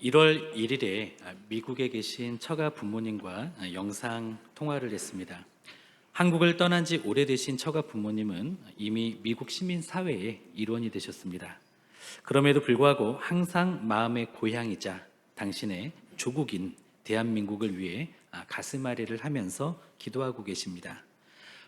1월 1일에 미국에 계신 처가 부모님과 영상 통화를 했습니다. 한국을 떠난 지 오래되신 처가 부모님은 이미 미국 시민 사회의 일원이 되셨습니다. 그럼에도 불구하고 항상 마음의 고향이자 당신의 조국인 대한민국을 위해 가슴앓이를 하면서 기도하고 계십니다.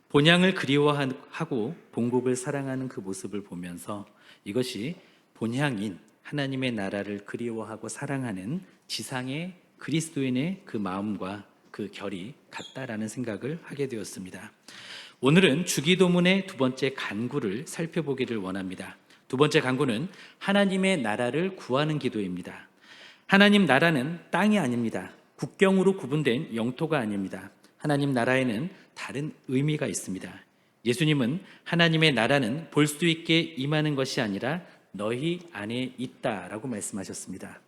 본향을 그리워하고 본국을 사랑하는 그 모습을 보면서 이것이 본향인 하나님의 나라를 그리워하고 사랑하는 지상의 그리스도인의 그 마음과 그 결이 같다라는 생각을 하게 되었습니다. 오늘은 주기도문의 두 번째 간구를 살펴보기를 원합니다. 두 번째 간구는 하나님의 나라를 구하는 기도입니다. 하나님 나라는 땅이 아닙니다. 국경으로 구분된 영토가 아닙니다. 하나님 나라에는 다른 의미가 있습니다. 예수님은 하나님의 나라는 볼 수 있게 임하는 것이 아니라 너희 안에 있다라고 말씀하셨습니다.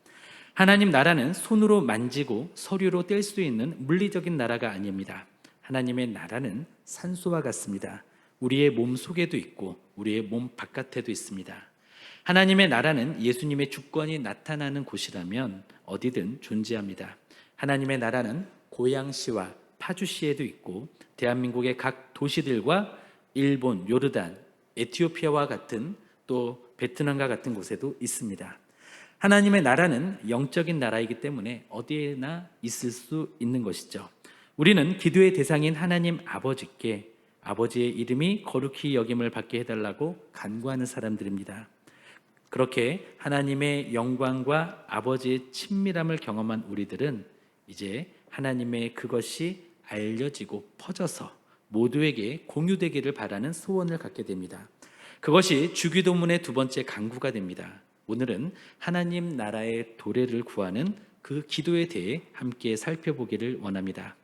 하나님 나라는 손으로 만지고 서류로 뗄 수 있는 물리적인 나라가 아닙니다. 하나님의 나라는 산소와 같습니다. 우리의 몸 속에도 있고 우리의 몸 바깥에도 있습니다. 하나님의 나라는 예수님의 주권이 나타나는 곳이라면 어디든 존재합니다. 하나님의 나라는 고양시와 파주시에도 있고 대한민국의 각 도시들과 일본, 요르단, 에티오피아와 같은 또 베트남과 같은 곳에도 있습니다. 하나님의 나라는 영적인 나라이기 때문에 어디에나 있을 수 있는 것이죠. 우리는 기도의 대상인 하나님 아버지께 아버지의 이름이 거룩히 여김을 받게 해달라고 간구하는 사람들입니다. 그렇게 하나님의 영광과 아버지의 친밀함을 경험한 우리들은 이제 하나님의 그것이 알려지고 퍼져서 모두에게 공유되기를 바라는 소원을 갖게 됩니다. 그것이 주기도문의 두 번째 간구가 됩니다. 오늘은 하나님 나라의 도래를 구하는 그 기도에 대해 함께 살펴보기를 원합니다.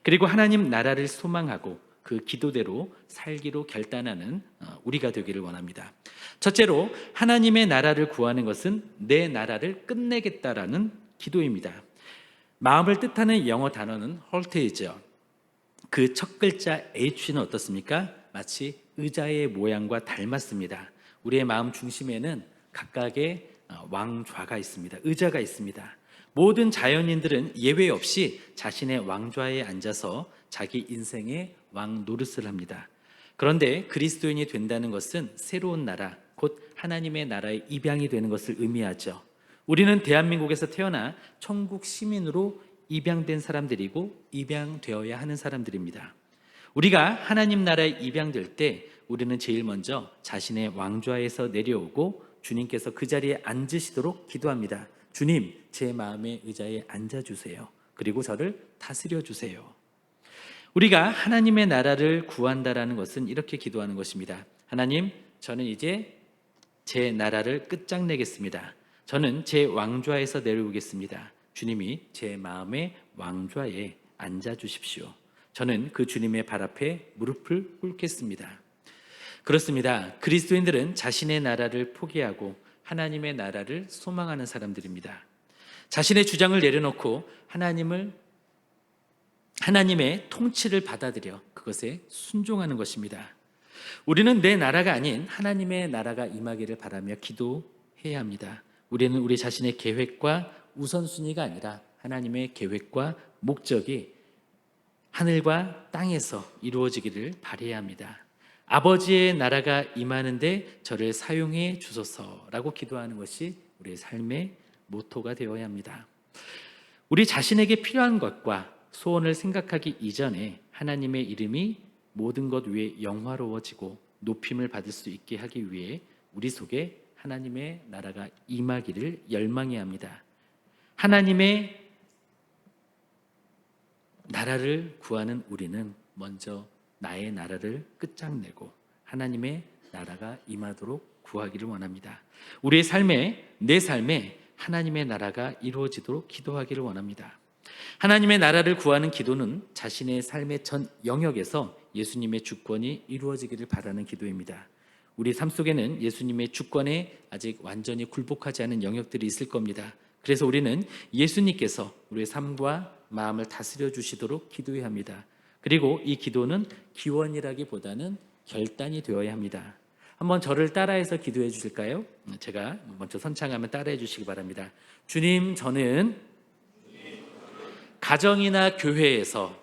그리고 하나님 나라를 소망하고 그 기도대로 살기로 결단하는 우리가 되기를 원합니다. 첫째로 하나님의 나라를 구하는 것은 내 나라를 끝내겠다라는 기도입니다. 마음을 뜻하는 영어 단어는 헐테이죠. 그 첫 글자 H는 어떻습니까? 마치 의자의 모양과 닮았습니다. 우리의 마음 중심에는 각각의 왕좌가 있습니다. 의자가 있습니다. 모든 자연인들은 예외 없이 자신의 왕좌에 앉아서 자기 인생의 왕 노릇을 합니다. 그런데 그리스도인이 된다는 것은 새로운 나라, 곧 하나님의 나라의 입양이 되는 것을 의미하죠. 우리는 대한민국에서 태어나 천국 시민으로 입양된 사람들이고 입양되어야 하는 사람들입니다. 우리가 하나님 나라에 입양될 때 우리는 제일 먼저 자신의 왕좌에서 내려오고 주님께서 그 자리에 앉으시도록 기도합니다. 주님, 제 마음의 의자에 앉아주세요. 그리고 저를 다스려 주세요. 우리가 하나님의 나라를 구한다라는 것은 이렇게 기도하는 것입니다. 하나님, 저는 이제 제 나라를 끝장내겠습니다. 저는 제 왕좌에서 내려오겠습니다. 주님이 제 마음의 왕좌에 앉아주십시오. 저는 그 주님의 발 앞에 무릎을 꿇겠습니다. 그렇습니다. 그리스도인들은 자신의 나라를 포기하고 하나님의 나라를 소망하는 사람들입니다. 자신의 주장을 내려놓고 하나님의 통치를 받아들여 그것에 순종하는 것입니다. 우리는 내 나라가 아닌 하나님의 나라가 임하기를 바라며 기도해야 합니다. 우리는 우리 자신의 계획과 우선순위가 아니라 하나님의 계획과 목적이 하늘과 땅에서 이루어지기를 바라야 합니다. 아버지의 나라가 임하는데 저를 사용해 주소서라고 기도하는 것이 우리의 삶의 모토가 되어야 합니다. 우리 자신에게 필요한 것과 소원을 생각하기 이전에 하나님의 이름이 모든 것 위에 영화로워지고 높임을 받을 수 있게 하기 위해 우리 속에 하나님의 나라가 임하기를 열망해야 합니다. 하나님의 나라를 구하는 우리는 먼저 나의 나라를 끝장내고 하나님의 나라가 임하도록 구하기를 원합니다. 우리의 삶에, 내 삶에 하나님의 나라가 이루어지도록 기도하기를 원합니다. 하나님의 나라를 구하는 기도는 자신의 삶의 전 영역에서 예수님의 주권이 이루어지기를 바라는 기도입니다. 우리 삶 속에는 예수님의 주권에 아직 완전히 굴복하지 않은 영역들이 있을 겁니다. 그래서 우리는 예수님께서 우리의 삶과 마음을 다스려 주시도록 기도해야 합니다. 그리고 이 기도는 기원이라기보다는 결단이 되어야 합니다. 한번 저를 따라해서 기도해 주실까요? 제가 먼저 선창하면 따라해 주시기 바랍니다. 주님, 저는 가정이나 교회에서,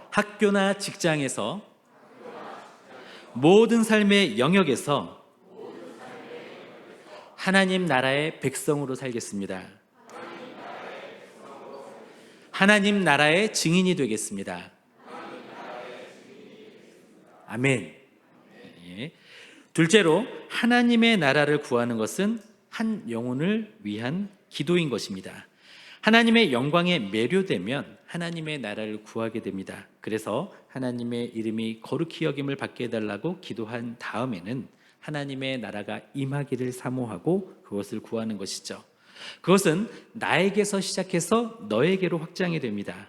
학교나 직장에서, 모든 삶의 영역에서 하나님 나라의 백성으로 살겠습니다. 하나님 나라의 증인이 되겠습니다. 아멘. 예. 둘째로, 하나님의 나라를 구하는 것은 한 영혼을 위한 기도인 것입니다. 하나님의 영광에 매료되면 하나님의 나라를 구하게 됩니다. 그래서 하나님의 이름이 거룩히 여김을 받게 해달라고 기도한 다음에는 하나님의 나라가 임하기를 사모하고 그것을 구하는 것이죠. 그것은 나에게서 시작해서 너에게로 확장이 됩니다.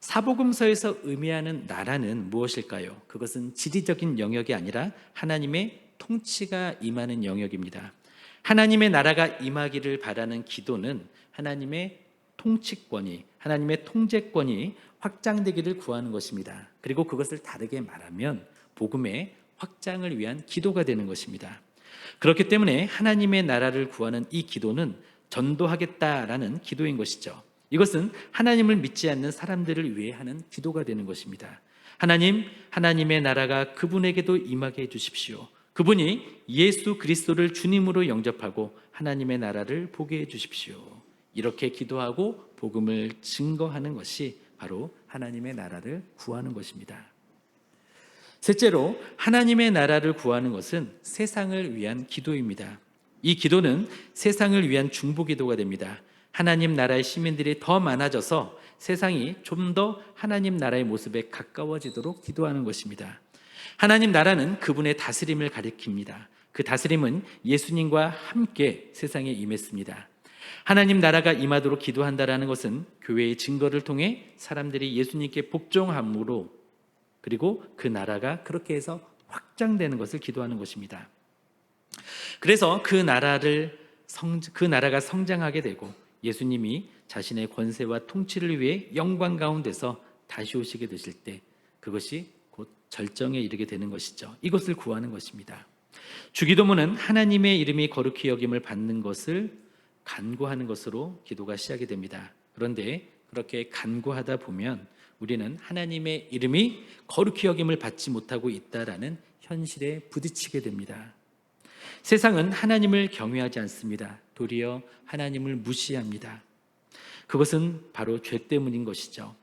사복음서에서 의미하는 나라는 무엇일까요? 그것은 지리적인 영역이 아니라 하나님의 통치가 임하는 영역입니다. 하나님의 나라가 임하기를 바라는 기도는 하나님의 통치권이, 하나님의 통제권이 확장되기를 구하는 것입니다. 그리고 그것을 다르게 말하면 복음의 확장을 위한 기도가 되는 것입니다. 그렇기 때문에 하나님의 나라를 구하는 이 기도는 전도하겠다라는 기도인 것이죠. 이것은 하나님을 믿지 않는 사람들을 위해 하는 기도가 되는 것입니다. 하나님, 하나님의 나라가 그분에게도 임하게 해주십시오. 그분이 예수 그리스도를 주님으로 영접하고 하나님의 나라를 보게 해주십시오. 이렇게 기도하고 복음을 증거하는 것이 바로 하나님의 나라를 구하는 것입니다. 셋째로, 하나님의 나라를 구하는 것은 세상을 위한 기도입니다. 이 기도는 세상을 위한 중보기도가 됩니다. 하나님 나라의 시민들이 더 많아져서 세상이 좀 더 하나님 나라의 모습에 가까워지도록 기도하는 것입니다. 하나님 나라는 그분의 다스림을 가리킵니다. 그 다스림은 예수님과 함께 세상에 임했습니다. 하나님 나라가 임하도록 기도한다라는 것은 교회의 증거를 통해 사람들이 예수님께 복종함으로, 그리고 그 나라가 그렇게 해서 확장되는 것을 기도하는 것입니다. 그래서 그 나라가 성장하게 되고 예수님이 자신의 권세와 통치를 위해 영광 가운데서 다시 오시게 되실 때 그것이 곧 절정에 이르게 되는 것이죠. 이것을 구하는 것입니다. 주기도문은 하나님의 이름이 거룩히 여김을 받는 것을 간구하는 것으로 기도가 시작이 됩니다. 그런데 그렇게 간구하다 보면 우리는 하나님의 이름이 거룩히 여김을 받지 못하고 있다라는 현실에 부딪히게 됩니다. 세상은 하나님을 경외하지 않습니다. 도리어 하나님을 무시합니다. 그것은 바로 죄 때문인 것이죠.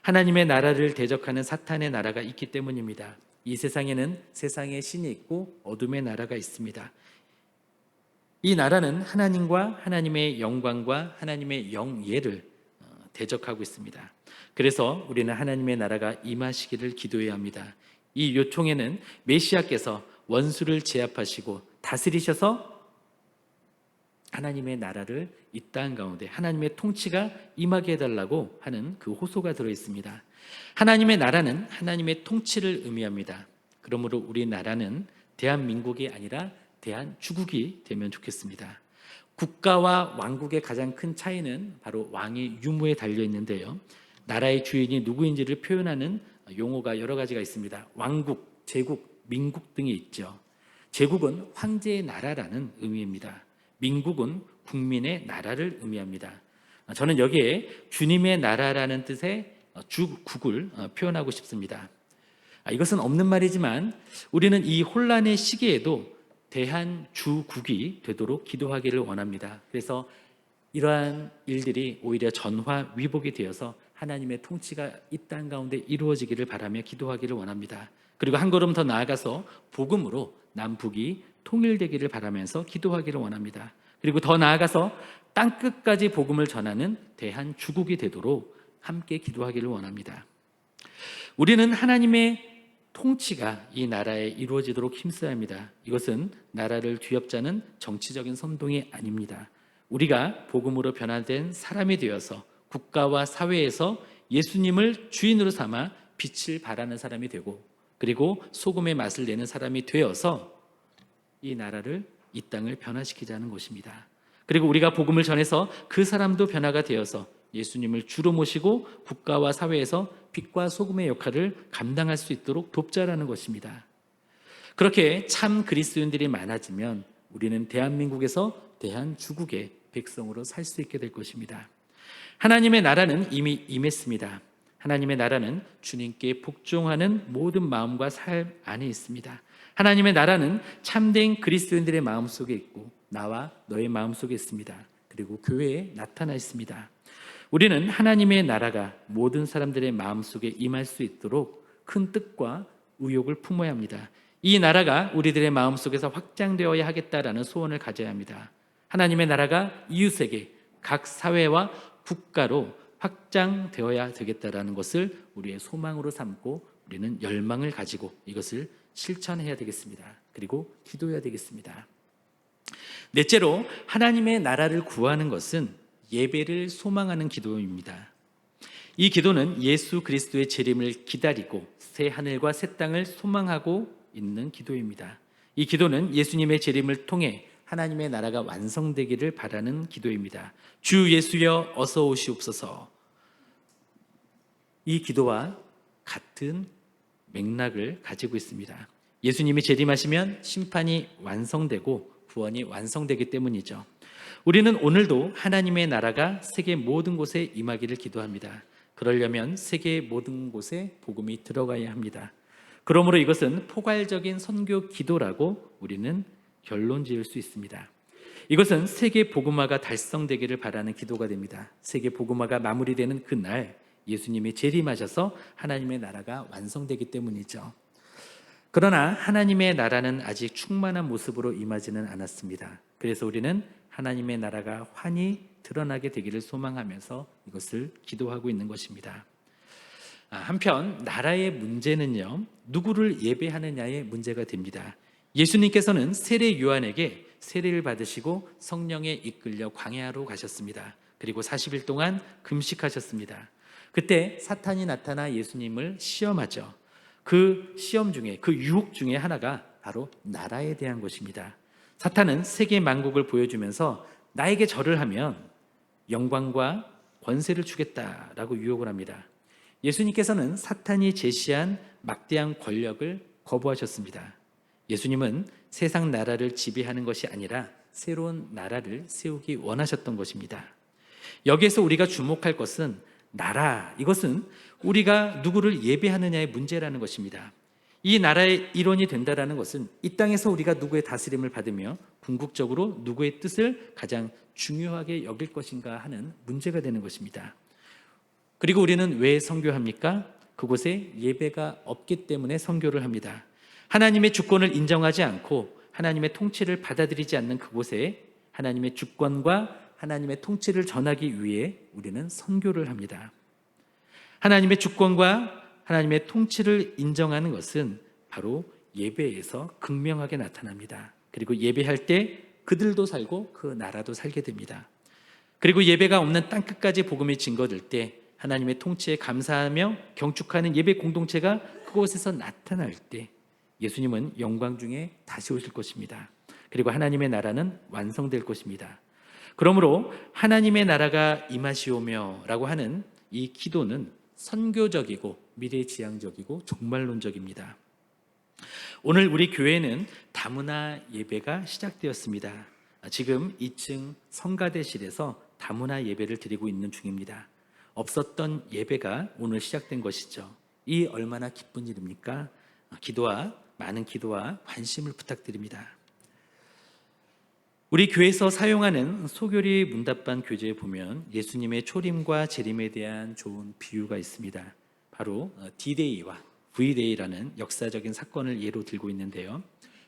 하나님의 나라를 대적하는 사탄의 나라가 있기 때문입니다. 이 세상에는 세상의 신이 있고 어둠의 나라가 있습니다. 이 나라는 하나님과 하나님의 영광과 하나님의 영예를 대적하고 있습니다. 그래서 우리는 하나님의 나라가 임하시기를 기도해야 합니다. 이 요청에는 메시아께서 원수를 제압하시고 다스리셔서 하나님의 나라를 이 땅 가운데 하나님의 통치가 임하게 해달라고 하는 그 호소가 들어있습니다. 하나님의 나라는 하나님의 통치를 의미합니다. 그러므로 우리나라는 대한민국이 아니라 대한주국이 되면 좋겠습니다. 국가와 왕국의 가장 큰 차이는 바로 왕의 유무에 달려 있는데요. 나라의 주인이 누구인지를 표현하는 용어가 여러 가지가 있습니다. 왕국, 제국, 민국 등이 있죠. 제국은 황제의 나라라는 의미입니다. 민국은 국민의 나라를 의미합니다. 저는 여기에 주님의 나라라는 뜻의 주국을 표현하고 싶습니다. 이것은 없는 말이지만 우리는 이 혼란의 시기에도 대한주국이 되도록 기도하기를 원합니다. 그래서 이러한 일들이 오히려 전화위복이 되어서 하나님의 통치가 이 땅 가운데 이루어지기를 바라며 기도하기를 원합니다. 그리고 한 걸음 더 나아가서 복음으로 남북이 통일되기를 바라면서 기도하기를 원합니다. 그리고 더 나아가서 땅끝까지 복음을 전하는 대한주국이 되도록 함께 기도하기를 원합니다. 우리는 하나님의 통치가 이 나라에 이루어지도록 힘써야 합니다. 이것은 나라를 뒤엎자는 정치적인 선동이 아닙니다. 우리가 복음으로 변화된 사람이 되어서 국가와 사회에서 예수님을 주인으로 삼아 빛을 발하는 사람이 되고, 그리고 소금의 맛을 내는 사람이 되어서 이 나라를, 이 땅을 변화시키자는 것입니다. 그리고 우리가 복음을 전해서 그 사람도 변화가 되어서 예수님을 주로 모시고 국가와 사회에서 빛과 소금의 역할을 감당할 수 있도록 돕자라는 것입니다. 그렇게 참 그리스도인들이 많아지면 우리는 대한민국에서 대한주국의 백성으로 살 수 있게 될 것입니다. 하나님의 나라는 이미 임했습니다. 하나님의 나라는 주님께 복종하는 모든 마음과 삶 안에 있습니다. 하나님의 나라는 참된 그리스도인들의 마음속에 있고 나와 너의 마음속에 있습니다. 그리고 교회에 나타나 있습니다. 우리는 하나님의 나라가 모든 사람들의 마음속에 임할 수 있도록 큰 뜻과 의욕을 품어야 합니다. 이 나라가 우리들의 마음속에서 확장되어야 하겠다라는 소원을 가져야 합니다. 하나님의 나라가 이웃에게 각 사회와 국가로 확장되어야 되겠다라는 것을 우리의 소망으로 삼고 우리는 열망을 가지고 이것을 실천해야 되겠습니다. 그리고 기도해야 되겠습니다. 넷째로 하나님의 나라를 구하는 것은 예배를 소망하는 기도입니다. 이 기도는 예수 그리스도의 재림을 기다리고 새 하늘과 새 땅을 소망하고 있는 기도입니다. 이 기도는 예수님의 재림을 통해 하나님의 나라가 완성되기를 바라는 기도입니다. 주 예수여 어서 오시옵소서. 이 기도와 같은 맥락을 가지고 있습니다. 예수님이 재림하시면 심판이 완성되고 구원이 완성되기 때문이죠. 우리는 오늘도 하나님의 나라가 세계 모든 곳에 임하기를 기도합니다. 그러려면 세계 모든 곳에 복음이 들어가야 합니다. 그러므로 이것은 포괄적인 선교 기도라고 우리는 결론 지을 수 있습니다. 이것은 세계 복음화가 달성되기를 바라는 기도가 됩니다. 세계 복음화가 마무리되는 그날 예수님이 재림하셔서 하나님의 나라가 완성되기 때문이죠. 그러나 하나님의 나라는 아직 충만한 모습으로 임하지는 않았습니다. 그래서 우리는 하나님의 나라가 환히 드러나게 되기를 소망하면서 이것을 기도하고 있는 것입니다. 한편 나라의 문제는요, 누구를 예배하느냐의 문제가 됩니다. 예수님께서는 세례 요한에게 세례를 받으시고 성령에 이끌려 광야로 가셨습니다. 그리고 40일 동안 금식하셨습니다. 그때 사탄이 나타나 예수님을 시험하죠. 그 시험 중에, 그 유혹 중에 하나가 바로 나라에 대한 것입니다. 사탄은 세계 만국을 보여주면서 나에게 절을 하면 영광과 권세를 주겠다라고 유혹을 합니다. 예수님께서는 사탄이 제시한 막대한 권력을 거부하셨습니다. 예수님은 세상 나라를 지배하는 것이 아니라 새로운 나라를 세우기 원하셨던 것입니다. 여기에서 우리가 주목할 것은 나라, 이것은 우리가 누구를 예배하느냐의 문제라는 것입니다. 이 나라의 일원이 된다는 것은 이 땅에서 우리가 누구의 다스림을 받으며 궁극적으로 누구의 뜻을 가장 중요하게 여길 것인가 하는 문제가 되는 것입니다. 그리고 우리는 왜 선교합니까? 그곳에 예배가 없기 때문에 선교를 합니다. 하나님의 주권을 인정하지 않고 하나님의 통치를 받아들이지 않는 그곳에 하나님의 주권과 하나님의 통치를 전하기 위해 우리는 선교를 합니다. 하나님의 주권과 하나님의 통치를 인정하는 것은 바로 예배에서 극명하게 나타납니다. 그리고 예배할 때 그들도 살고 그 나라도 살게 됩니다. 그리고 예배가 없는 땅끝까지 복음이 증거될 때 하나님의 통치에 감사하며 경축하는 예배 공동체가 그곳에서 나타날 때 예수님은 영광 중에 다시 오실 것입니다. 그리고 하나님의 나라는 완성될 것입니다. 그러므로 하나님의 나라가 임하시오며 라고 하는 이 기도는 선교적이고 미래지향적이고 종말론적입니다. 오늘 우리 교회는 다문화 예배가 시작되었습니다. 지금 2층 성가대실에서 다문화 예배를 드리고 있는 중입니다. 없었던 예배가 오늘 시작된 것이죠. 이 얼마나 기쁜 일입니까? 많은 기도와 관심을 부탁드립니다. 우리 교회에서 사용하는 소교리 문답반 교재에 보면 예수님의 초림과 재림에 대한 좋은 비유가 있습니다. 바로 D-Day와 V-Day라는 역사적인 사건을 예로 들고 있는데요.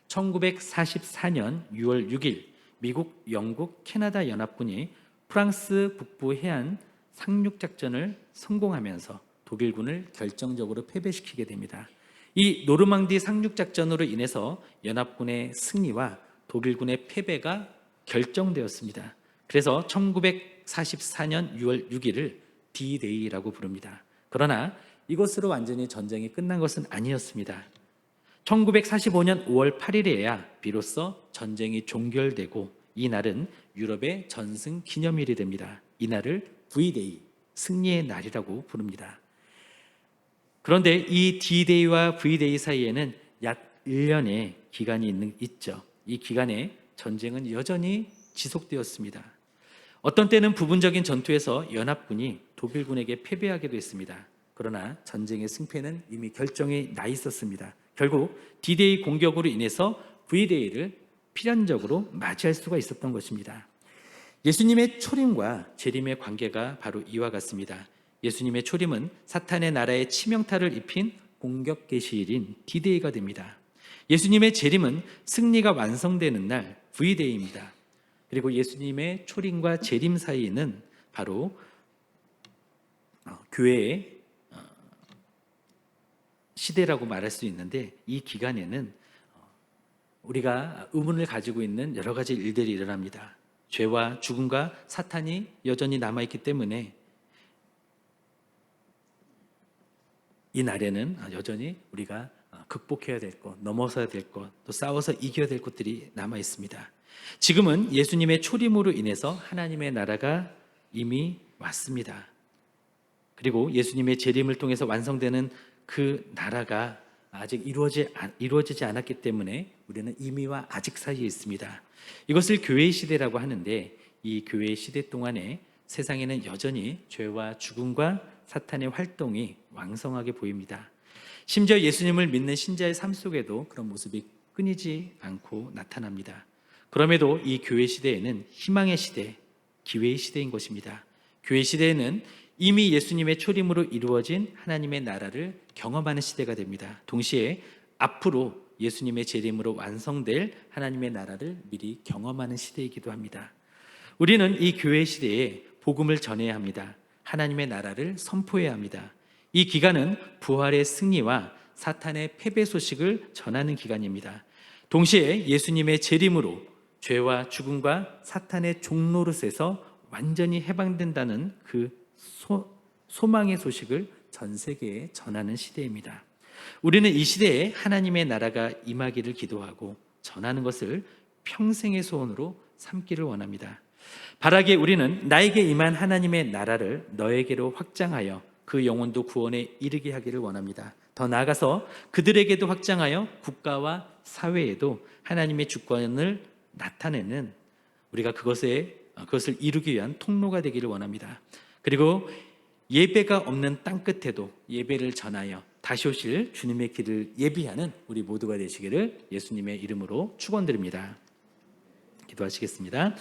1944년 6월 6일 미국, 영국, 캐나다 연합군이 프랑스 북부 해안 상륙작전을 성공하면서 독일군을 결정적으로 패배시키게 됩니다. 이 노르망디 상륙작전으로 인해서 연합군의 승리와 독일군의 패배가 결정되었습니다. 그래서 1944년 6월 6일을 D-Day라고 부릅니다. 그러나 이것으로 완전히 전쟁이 끝난 것은 아니었습니다. 1945년 5월 8일에야 비로소 전쟁이 종결되고 이 날은 유럽의 전승 기념일이 됩니다. 이 날을 V-Day, 승리의 날이라고 부릅니다. 그런데 이 D-Day와 V-Day 사이에는 약 1년의 기간이 있죠. 이 기간에 전쟁은 여전히 지속되었습니다. 어떤 때는 부분적인 전투에서 연합군이 독일군에게 패배하기도 했습니다. 그러나 전쟁의 승패는 이미 결정이 나 있었습니다. 결국 D-Day 공격으로 인해서 V-Day를 필연적으로 맞이할 수가 있었던 것입니다. 예수님의 초림과 재림의 관계가 바로 이와 같습니다. 예수님의 초림은 사탄의 나라에 치명타를 입힌 공격 개시일인 D-Day가 됩니다. 예수님의 재림은 승리가 완성되는 날 V-Day입니다. 그리고 예수님의 초림과 재림 사이에는 바로 교회의 시대라고 말할 수 있는데, 이 기간에는 우리가 의문을 가지고 있는 여러 가지 일들이 일어납니다. 죄와 죽음과 사탄이 여전히 남아있기 때문에 이 날에는 여전히 우리가 극복해야 될 것, 넘어서야 될 것, 또 싸워서 이겨야 될 것들이 남아 있습니다. 지금은 예수님의 초림으로 인해서 하나님의 나라가 이미 왔습니다. 그리고 예수님의 재림을 통해서 완성되는 그 나라가 아직 이루어지지 않았기 때문에 우리는 이미와 아직 사이에 있습니다. 이것을 교회의 시대라고 하는데, 이 교회의 시대 동안에 세상에는 여전히 죄와 죽음과 사탄의 활동이 왕성하게 보입니다. 심지어 예수님을 믿는 신자의 삶 속에도 그런 모습이 끊이지 않고 나타납니다. 그럼에도 이 교회 시대에는 희망의 시대, 기회의 시대인 것입니다. 교회 시대에는 이미 예수님의 초림으로 이루어진 하나님의 나라를 경험하는 시대가 됩니다. 동시에 앞으로 예수님의 재림으로 완성될 하나님의 나라를 미리 경험하는 시대이기도 합니다. 우리는 이 교회 시대에 복음을 전해야 합니다. 하나님의 나라를 선포해야 합니다. 이 기간은 부활의 승리와 사탄의 패배 소식을 전하는 기간입니다. 동시에 예수님의 재림으로 죄와 죽음과 사탄의 종노릇에서 완전히 해방된다는 그 소망의 소식을 전 세계에 전하는 시대입니다. 우리는 이 시대에 하나님의 나라가 임하기를 기도하고 전하는 것을 평생의 소원으로 삼기를 원합니다. 바라기에 우리는 나에게 임한 하나님의 나라를 너에게로 확장하여 그 영혼도 구원에 이르게 하기를 원합니다. 더 나아가서 그들에게도 확장하여 국가와 사회에도 하나님의 주권을 나타내는, 우리가 그것을 이루기 위한 통로가 되기를 원합니다. 그리고 예배가 없는 땅끝에도 예배를 전하여 다시 오실 주님의 길을 예비하는 우리 모두가 되시기를 예수님의 이름으로 축원드립니다. 기도하시겠습니다.